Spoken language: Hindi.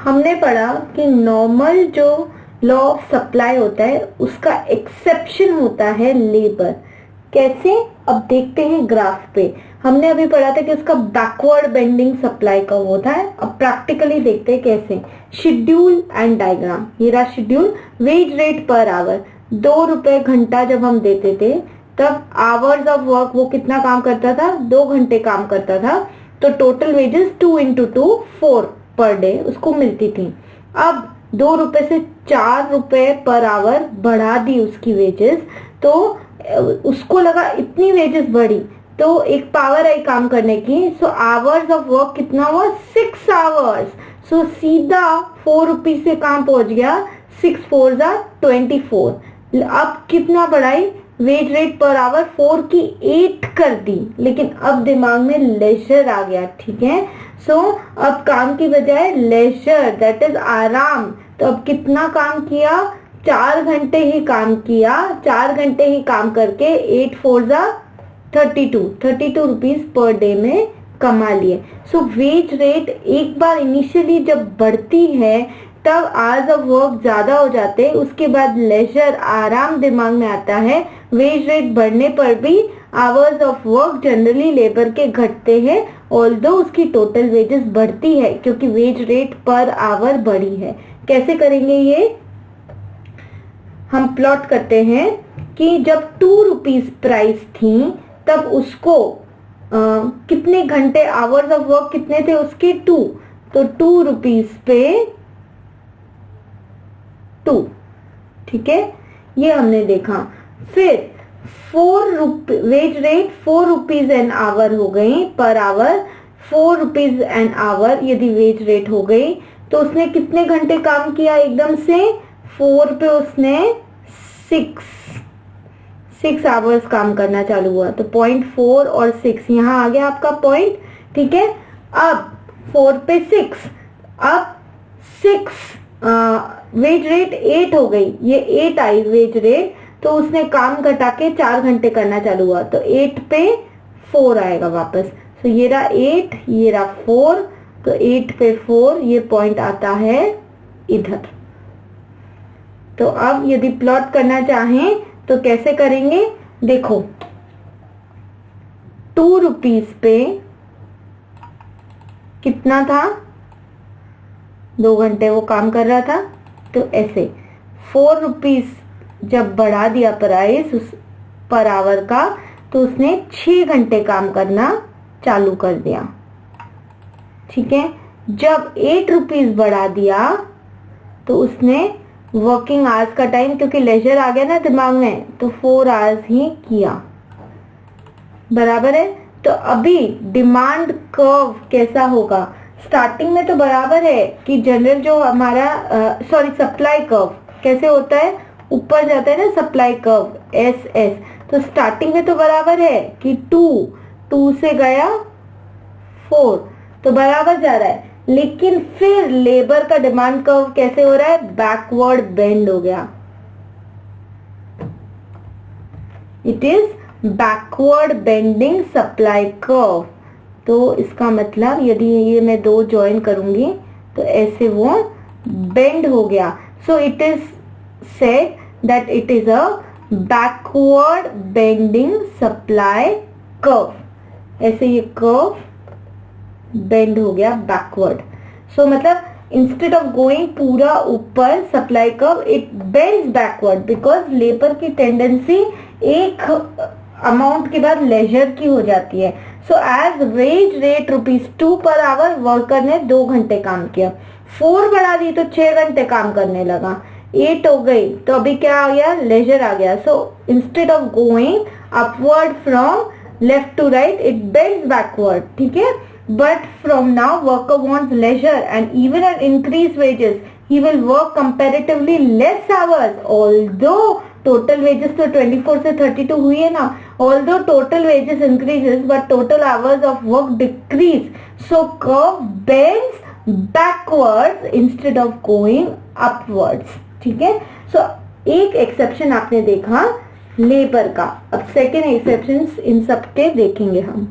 हमने पढ़ा कि नॉर्मल जो लॉ ऑफ सप्लाई होता है उसका एक्सेप्शन होता है लेबर। कैसे? अब देखते हैं ग्राफ पे। हमने अभी पढ़ा था कि उसका बैकवर्ड बेंडिंग सप्लाई का होता है। अब प्रैक्टिकली देखते हैं कैसे। Schedule and diagram. ये रहा schedule. Wage rate per hour, 2 रुपए घंटा जब हम देते थे तब आवर्स ऑफ वर्क वो कितना काम करता था? 2 घंटे काम करता था। तो total wages 2 into 2 4 per day उसको मिलती थी। अब 2 रुपए से 4 रुपए पर आवर बढ़ा दी उसकी वेजेस, तो उसको लगा इतनी वेजेस बढ़ी तो एक पावर आई काम करने की। सो आवर्स ऑफ वर्क कितना हुआ? 6 आवर्स। सो सीधा 4 रुपीज से काम पहुंच गया। 6 4 24। अब कितना बढ़ाई? वेज रेट पर आवर 4 की 8 कर दी, लेकिन अब दिमाग में लेजर आ गया। ठीक है, सो अब काम की बजाय लेजर, दैट इज आराम। तो अब कितना काम किया? 4 घंटे ही काम किया। 4 घंटे ही काम करके 8 4 32 रुपीज पर डे में कमा लिए। सो वेज रेट एक बार इनिशियली जब बढ़ती है तब आवर्स ऑफ वर्क ज्यादा हो जाते हैं, उसके बाद लेजर, आराम दिमाग में आता है। वेज रेट बढ़ने पर भी hours of work generally labour के घटते हैं, ऑल्दो उसकी टोटल वेजेस बढ़ती है क्योंकि वेज रेट पर आवर बढ़ी है। कैसे करेंगे ये? हम प्लॉट करते हैं कि जब 2 रुपीज प्राइस थी तब उसको कितने घंटे, आवर्स ऑफ वर्क कितने थे उसके? 2। तो 2 रुपीज पे 2। ठीक है, ये हमने देखा। फिर 4 wage rate 4 rupees an hour हो गई per hour. 4 rupees an hour यदि वेज रेट हो गई तो उसने कितने घंटे काम किया? एकदम से 4 पे उसने 6 आवर्स काम करना चालू हुआ। तो 0.4 और 6 यहाँ आ गया आपका पॉइंट। ठीक है, अब 4 पे 6, अब 6 वेज रेट 8 हो गई, ये 8 आई वेज रेट, तो उसने काम घटा के 4 घंटे करना चालू हुआ। तो 8 पे 4 आएगा वापस। तो ये रहा 8, ये रहा 4, तो 8 पे 4, ये पॉइंट आता है इधर। तो अब यदि प्लॉट करना चाहें तो कैसे करेंगे? देखो, 2 रुपीज पे कितना था? 2 घंटे वो काम कर रहा था। तो ऐसे 4 रुपीज जब बढ़ा दिया प्राइस उस पर आवर का, तो उसने 6 घंटे काम करना चालू कर दिया। ठीक है, जब 8 रुपीज बढ़ा दिया तो उसने वर्किंग आवर्स का टाइम, क्योंकि लेजर आ गया ना दिमाग में, तो 4 आवर्स ही किया। बराबर है। तो अभी डिमांड कर्व कैसा होगा? स्टार्टिंग में तो बराबर है कि जनरल जो हमारा सप्लाई कर्व कैसे होता है? ऊपर जाता है ना सप्लाई कर्व SS। तो स्टार्टिंग में तो बराबर है कि 2 से गया 4, तो बराबर जा रहा है। लेकिन फिर लेबर का डिमांड कर्व कैसे हो रहा है? बैकवर्ड बेंड हो गया। It is backward bending supply curve. तो इसका मतलब यदि ये मैं 2 ज्वाइन करूंगी तो ऐसे वो बेंड हो गया। So it is said that it is a backward bending supply curve. ऐसे ये कर्व बेंड हो गया बैकवर्ड। सो मतलब इंस्टेड ऑफ गोइंग पूरा ऊपर supply curve, it bends backward because labour की टेंडेंसी एक अमाउंट के बाद लेजर की हो जाती है। So as wage rate ₹2 per hour, worker ने 2 घंटे काम किया। 4 बढ़ा दी तो 6 घंटे काम करने लगा। 8 हो गई तो अभी क्या आ गया? लेजर आ गया। So instead of going upward from left to right, it bends backward. ठीक है, but from now worker wants leisure and even at increased wages he will work comparatively less hours, although total wages तो 24 से 32 हुई है ना। although total wages increases but total hours of work decrease, so curve bends backwards instead of going upwards। ठीक है, so एक एक्सेप्शन आपने देखा लेबर का। अब सेकेंड एक्सेप्शन इन सब के देखेंगे हम।